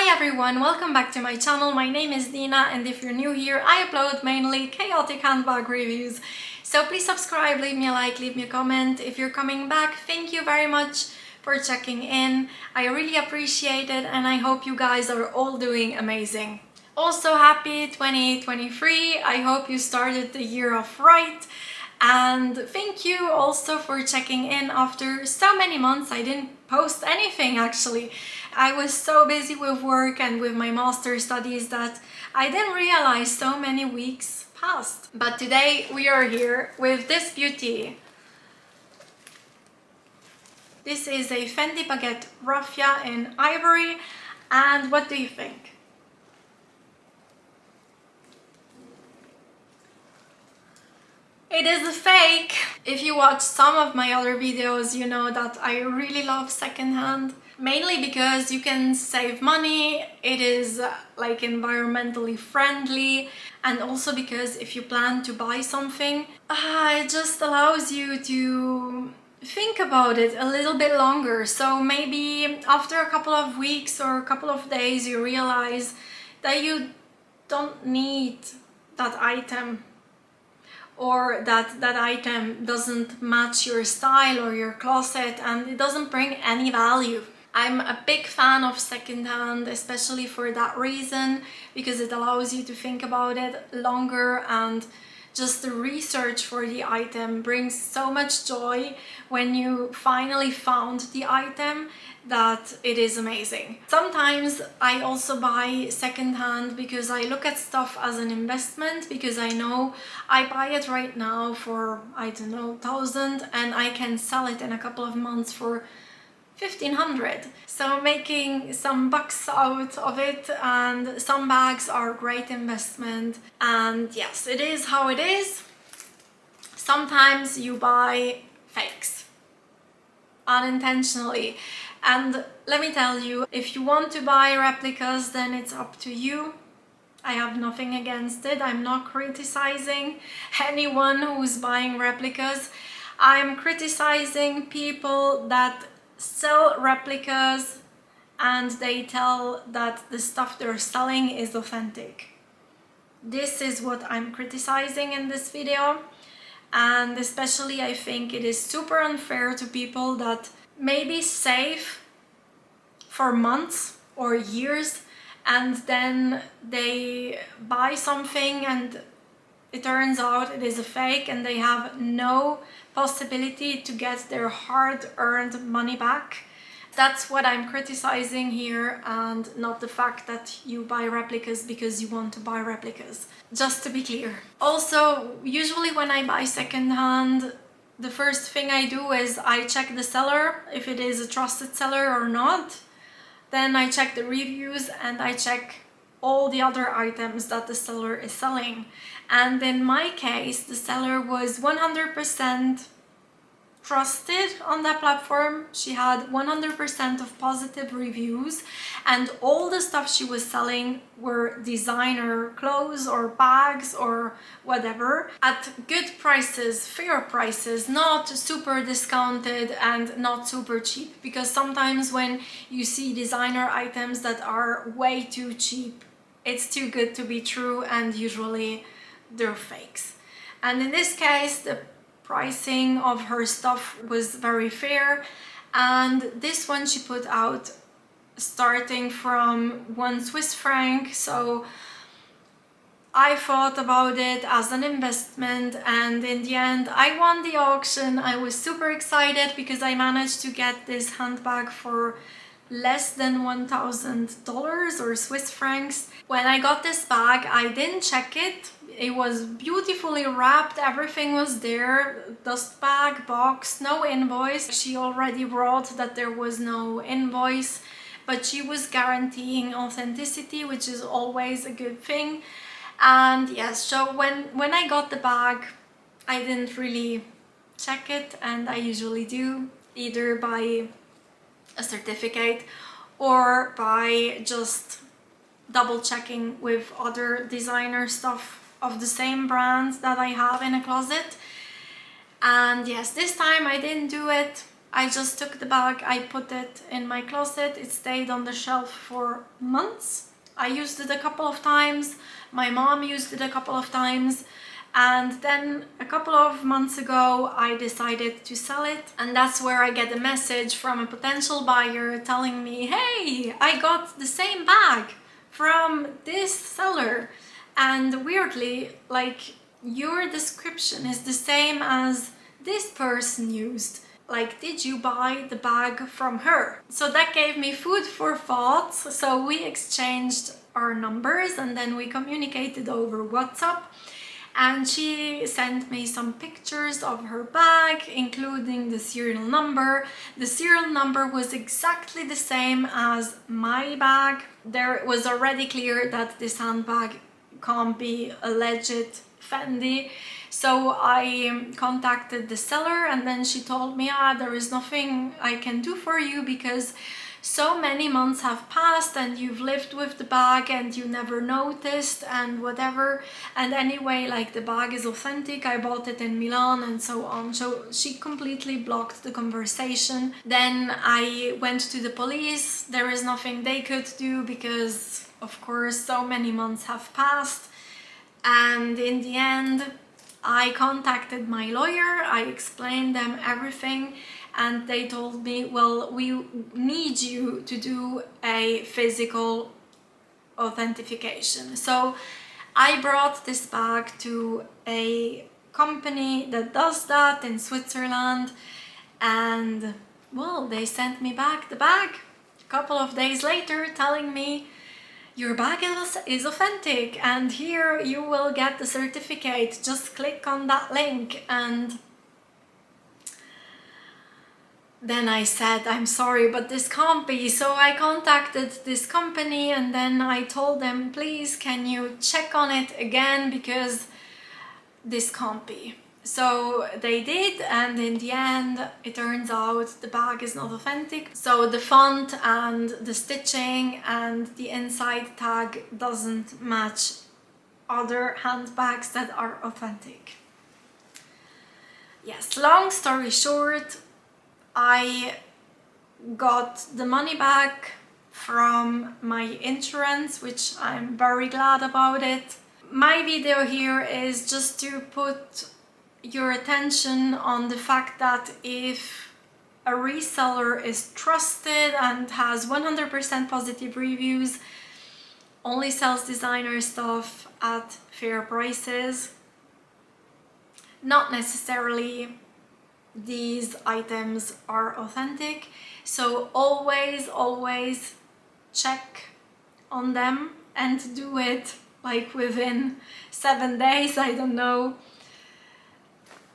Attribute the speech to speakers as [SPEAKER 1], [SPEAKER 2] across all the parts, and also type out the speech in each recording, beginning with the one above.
[SPEAKER 1] Hi everyone, welcome back to my channel. My name is Dina, and if you're new here, I upload mainly chaotic handbag reviews. So please subscribe, leave me a like, leave me a comment. If you're coming back, thank you very much for checking in. I really appreciate it, and I hope you guys are all doing amazing. Also, happy 2023. I hope you started the year off right. And thank you also for checking in after so many months. I didn't post anything actually. I was so busy with work and with my master's studies that I didn't realize so many weeks passed. But today we are here with this beauty. This is a Fendi Baguette Raffia in ivory. And what do you think? It is a fake! If you watch some of my other videos, you know that I really love secondhand. Mainly because you can save money, it is like environmentally friendly, and also because if you plan to buy something, it just allows you to think about it a little bit longer. So maybe after a couple of weeks or a couple of days you realize that you don't need that item, or that item doesn't match your style or your closet and it doesn't bring any value. I'm a big fan of secondhand, especially for that reason, because it allows you to think about it longer, and just the research for the item brings so much joy when you finally found the item that it is amazing. Sometimes I also buy secondhand because I look at stuff as an investment, because I know I buy it right now for, I don't know, 1,000 and I can sell it in a couple of months for 1,500. So making some bucks out of it, and some bags are great investment. And yes, it is how it is. Sometimes you buy fakes unintentionally, and let me tell you, if you want to buy replicas, then it's up to you. I have nothing against it. I'm not criticizing anyone who's buying replicas. I'm criticizing people that sell replicas and they tell that the stuff they're selling is authentic. This is what I'm criticizing in this video, and especially I think it is super unfair to people that maybe save for months or years and then they buy something and it turns out it is a fake and they have no possibility to get their hard-earned money back. That's what I'm criticizing here, and not the fact that you buy replicas because you want to buy replicas. Just to be clear. Also, usually when I buy secondhand, the first thing I do is I check the seller, if it is a trusted seller or not. Then I check the reviews and I check all the other items that the seller is selling. And in my case, the seller was 100% trusted on that platform. She had 100% of positive reviews, and all the stuff she was selling were designer clothes or bags or whatever, at good prices, fair prices, not super discounted and not super cheap, because sometimes when you see designer items that are way too cheap, it's too good to be true, and usually they're fakes. And in this case, the pricing of her stuff was very fair, and this one she put out starting from 1 Swiss franc. So I thought about it as an investment, and in the end I won the auction. I was super excited because I managed to get this handbag for less than $1,000 or Swiss francs. When I got this bag, I didn't check it. It was beautifully wrapped, everything was there, dust bag, box, no invoice. She already wrote that there was no invoice, but she was guaranteeing authenticity, which is always a good thing. And yes, so when I got the bag, I didn't really check it, and I usually do, either by a certificate or by just double checking with other designer stuff of the same brand that I have in a closet. And yes, this time I didn't do it. I just took the bag, I put it in my closet, it stayed on the shelf for months. I used it a couple of times, my mom used it a couple of times, and then a couple of months ago I decided to sell it, and that's where I get a message from a potential buyer telling me, hey, I got the same bag from this seller, and weirdly, like, your description is the same as this person used. Like, did you buy the bag from her? So that gave me food for thought. So we exchanged our numbers and then we communicated over WhatsApp. And she sent me some pictures of her bag, including the serial number. The serial number was exactly the same as my bag. There it was already clear that this handbag can't be a legit Fendi. So I contacted the seller and then she told me, there is nothing I can do for you because so many months have passed and you've lived with the bag and you never noticed and whatever. And anyway, like, the bag is authentic, I bought it in Milan and so on. So she completely blocked the conversation. Then I went to the police. There is nothing they could do because, of course, so many months have passed. And in the end, I contacted my lawyer, I explained them everything, and they told me, well, we need you to do a physical authentication. So I brought this bag to a company that does that in Switzerland, and well, they sent me back the bag a couple of days later telling me, your bag is authentic and here you will get the certificate, just click on that link. And then I said, I'm sorry, but this can't be. So I contacted this company and then I told them, please, can you check on it again because this can't be. So they did, and in the end it turns out the bag is not authentic. So the font and the stitching and the inside tag doesn't match other handbags that are authentic. Yes, long story short, I got the money back from my insurance, which I'm very glad about it. My video here is just to put your attention on the fact that if a reseller is trusted and has 100% positive reviews, only sells designer stuff at fair prices, not necessarily these items are authentic. So always check on them and do it like within 7 days, I don't know.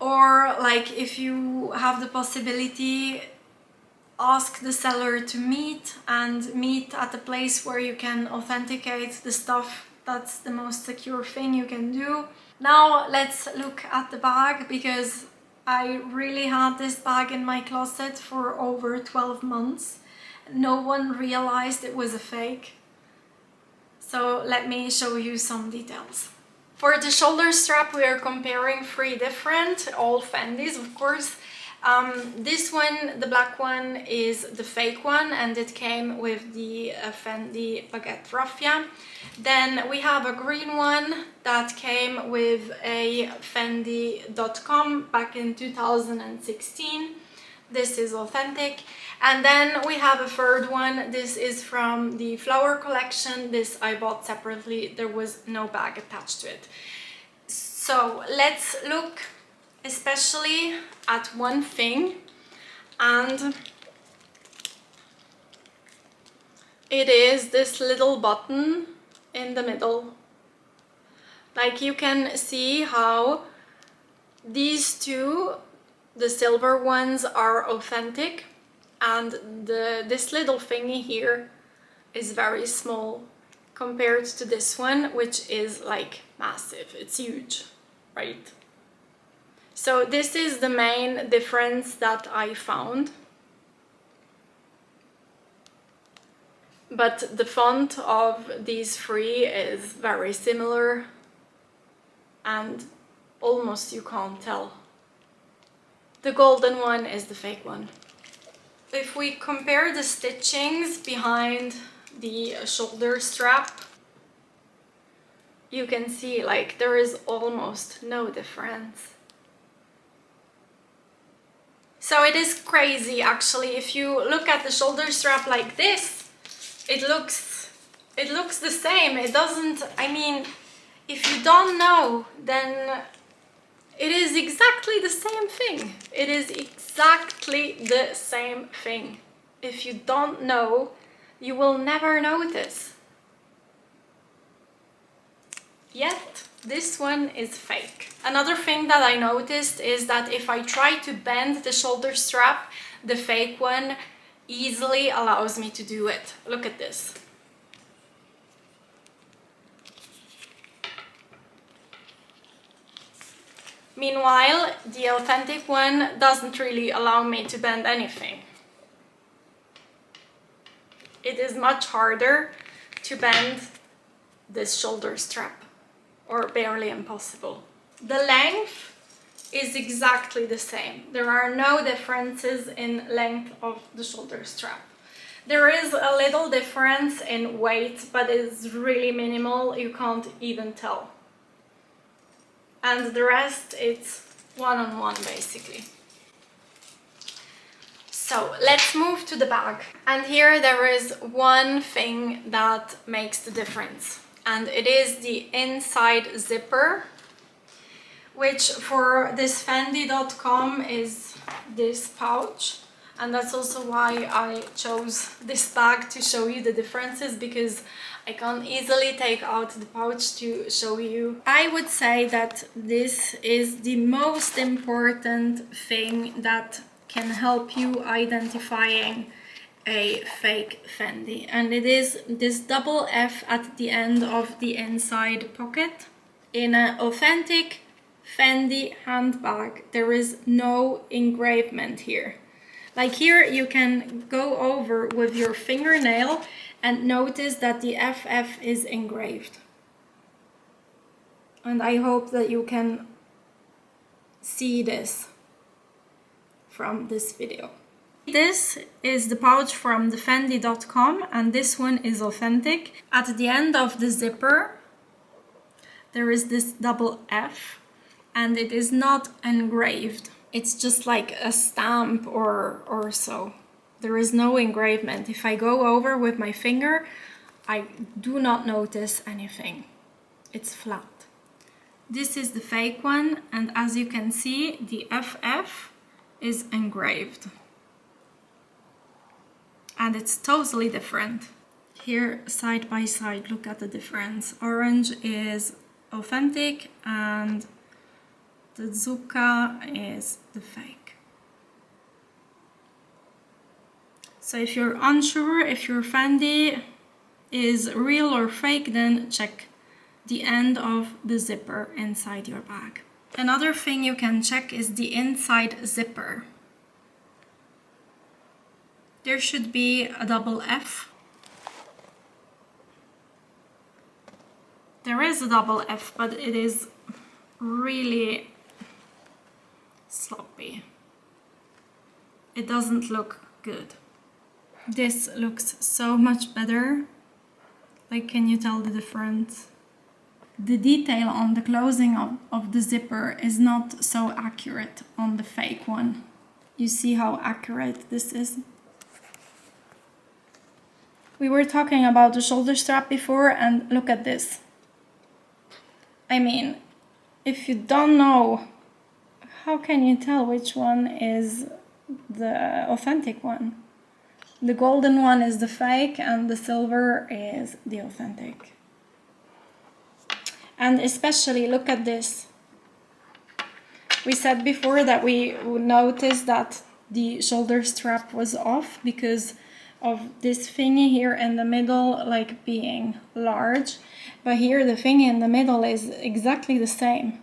[SPEAKER 1] Or like, if you have the possibility, ask the seller to meet at a place where you can authenticate the stuff. That's the most secure thing you can do. Now let's look at the bag, because I really had this bag in my closet for over 12 months. No one realized it was a fake. So let me show you some details. For the shoulder strap, we are comparing 3 different, all Fendis, of course. This one, the black one, is the fake one, and it came with the Fendi Baguette Raffia. Then we have a green one that came with a Fendi.com back in 2016. This is authentic. And then we have a third one. This is from the flower collection. This I bought separately. There was no bag attached to it. So let's look especially at one thing, and it is this little button in the middle. Like, you can see how these two, the silver ones, are authentic, and this little thingy here is very small compared to this one, which is like massive. It's huge, right? So this is the main difference that I found. But the font of these 3 is very similar, and almost you can't tell. The golden one is the fake one. if we compare the stitchings behind the shoulder strap, you can see like there is almost no difference. So it is crazy actually. If you look at the shoulder strap like this, it looks the same. It doesn't, I mean, if you don't know, then it is exactly the same thing. It is exactly the same thing. If you don't know, you will never notice. Yet, this one is fake. Another thing that I noticed is that if I try to bend the shoulder strap, the fake one easily allows me to do it. Look at this. Meanwhile, the authentic one doesn't really allow me to bend anything. It is much harder to bend this shoulder strap, or barely impossible. The length is exactly the same. There are no differences in length of the shoulder strap. There is a little difference in weight, but it's really minimal. You can't even tell. And the rest, it's one-on-one basically. So let's move to the bag. And here there is one thing that makes the difference. And it is the inside zipper, which for this Fendi.com is this pouch. And that's also why I chose this bag to show you the differences, because I can easily take out the pouch to show you. I would say that this is the most important thing that can help you identifying a fake Fendi, and it is this double F at the end of the inside pocket. In an authentic Fendi handbag, there is no engravement here. Like here, you can go over with your fingernail and notice that the FF is engraved. And I hope that you can see this from this video. This is the pouch from the Fendi.com, and this one is authentic. At the end of the zipper, there is this double F, and it is not engraved. It's just like a stamp or so. There is no engravement. If I go over with my finger, I do not notice anything. It's flat. This is the fake one, and as you can see, the FF is engraved. And it's totally different. Here, side by side, look at the difference. Orange is authentic and the Zucca is the fake. So if you're unsure if your Fendi is real or fake, then check the end of the zipper inside your bag. Another thing you can check is the inside zipper. There should be a double F. There is a double F, but it is really sloppy. It doesn't look good. This looks so much better. Like, can you tell the difference? The detail on the closing of the zipper is not so accurate on the fake one. You see how accurate this is? We were talking about the shoulder strap before, and look at this. I mean, if you don't know, how can you tell which one is the authentic one? The golden one is the fake and the silver is the authentic. And especially look at this. We said before that we would notice that the shoulder strap was off because of this thingy here in the middle like being large, but here the thingy in the middle is exactly the same.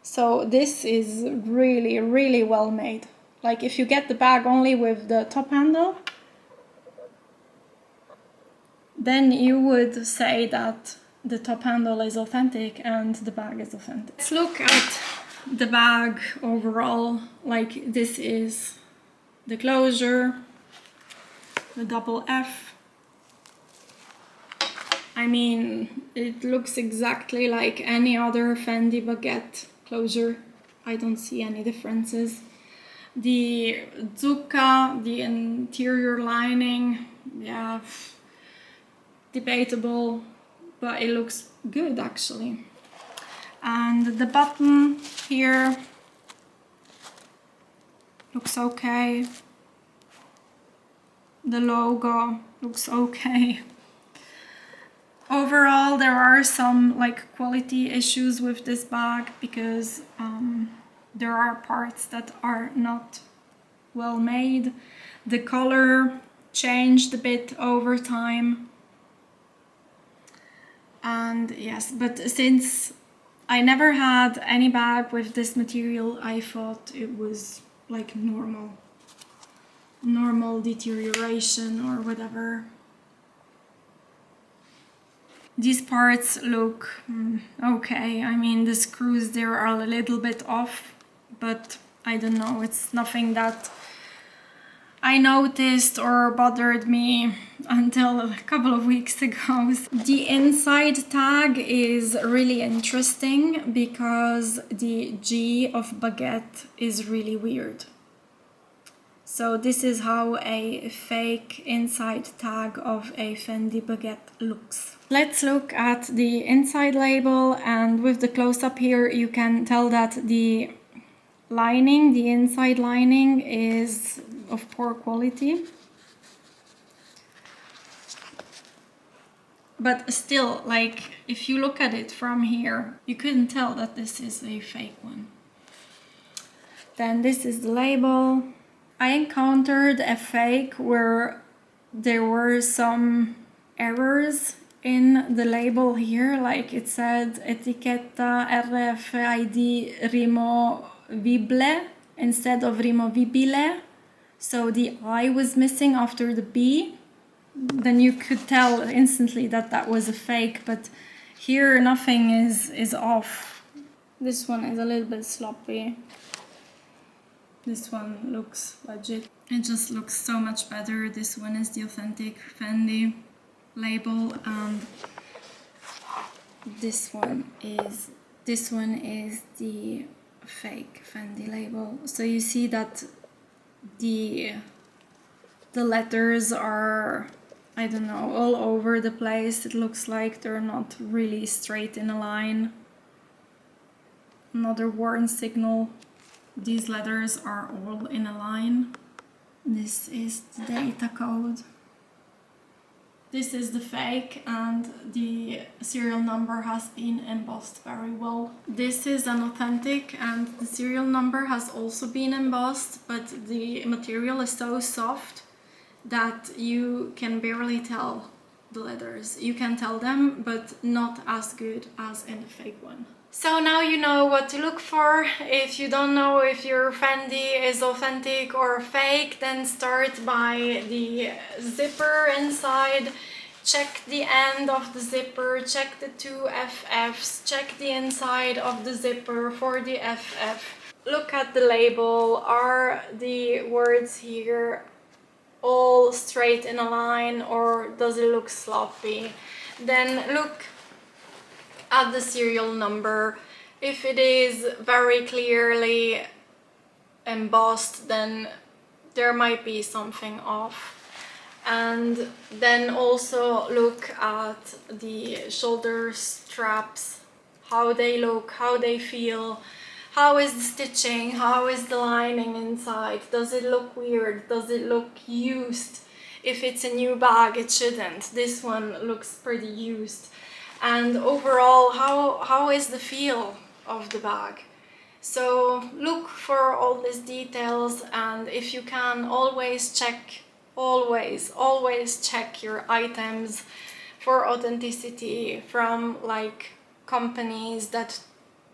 [SPEAKER 1] So this is really, really well made. Like if you get the bag only with the top handle, then you would say that the top handle is authentic and the bag is authentic. Let's look at the bag overall. Like this is the closure, the double F. I mean, it looks exactly like any other Fendi Baguette closure. I don't see any differences. The zucca, the interior lining, yeah, debatable, but it looks good actually. And the button here looks okay. The logo looks okay. Overall, there are some like quality issues with this bag because there are parts that are not well made. The color changed a bit over time. And yes, but since I never had any bag with this material, I thought it was like normal deterioration or whatever. These parts look okay. I mean, the screws there are a little bit off, but I don't know, it's nothing that I noticed or bothered me until a couple of weeks ago. The inside tag is really interesting because the G of baguette is really weird. So this is how a fake inside tag of a Fendi Baguette looks. Let's look at the inside label, and with the close-up here you can tell that the lining, the inside lining, is of poor quality. But still, like, if you look at it from here, you couldn't tell that this is a fake one. Then this is the label. I encountered a fake where there were some errors in the label here, like it said etichetta RFID rimovibile instead of rimovibile. So the I was missing after the B. Then you could tell instantly that that was a fake, but here nothing is off. This one is a little bit sloppy. This one looks legit. It just looks so much better. This one is the authentic Fendi label, and this one is the fake Fendi label. So you see that the letters are, I don't know, all over the place. It looks like they're not really straight in a line. Another warn signal. These letters are all in a line. This is the data code. This is the fake, and the serial number has been embossed very well. This is an authentic, and the serial number has also been embossed, but the material is so soft that you can barely tell the letters. You can tell them, but not as good as in the fake one. So now you know what to look for. If you don't know if your Fendi is authentic or fake, then start by the zipper inside. Check the end of the zipper, check the two FFs, check the inside of the zipper for the FF. Look at the label. Are the words here all straight in a line, or does it look sloppy? Then look at the serial number. If it is very clearly embossed, then there might be something off. And then also look at the shoulder straps, how they look, how they feel, how is the stitching, how is the lining inside, does it look weird, does it look used? If it's a new bag, it shouldn't. This one looks pretty used. And overall, how is the feel of the bag? So look for all these details, and if you can, always check your items for authenticity from like companies that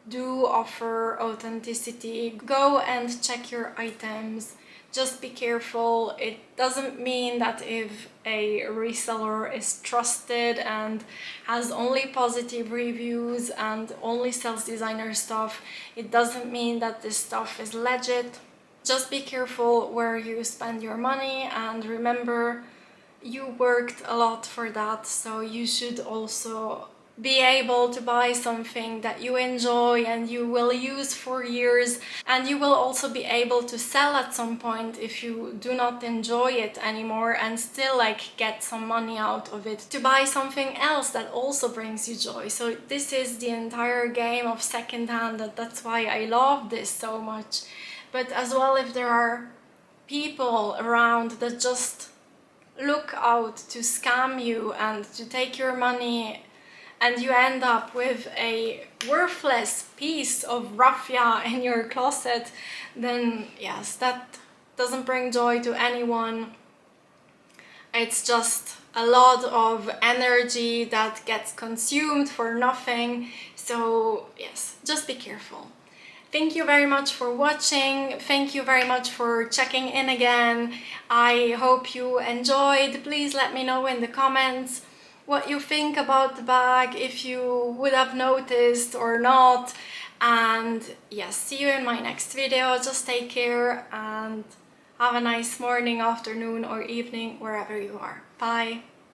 [SPEAKER 1] do offer authenticity. Go and check your items. Just be careful. It doesn't mean that if a reseller is trusted and has only positive reviews and only sells designer stuff, it doesn't mean that this stuff is legit. just be careful where you spend your money, and remember, you worked a lot for that, so you should also be able to buy something that you enjoy and you will use for years, and you will also be able to sell at some point if you do not enjoy it anymore, and still like get some money out of it to buy something else that also brings you joy. So this is the entire game of secondhand, and that's why I love this so much. But as well, if there are people around that just look out to scam you and to take your money, and you end up with a worthless piece of raffia in your closet, then yes, that doesn't bring joy to anyone. It's just a lot of energy that gets consumed for nothing. So yes, just be careful. Thank you very much for watching. Thank you very much for checking in again. I hope you enjoyed. Please let me know in the comments what you think about the bag, if you would have noticed or not. And yes, see you in my next video. Just take care and have a nice morning, afternoon or evening, wherever you are. Bye.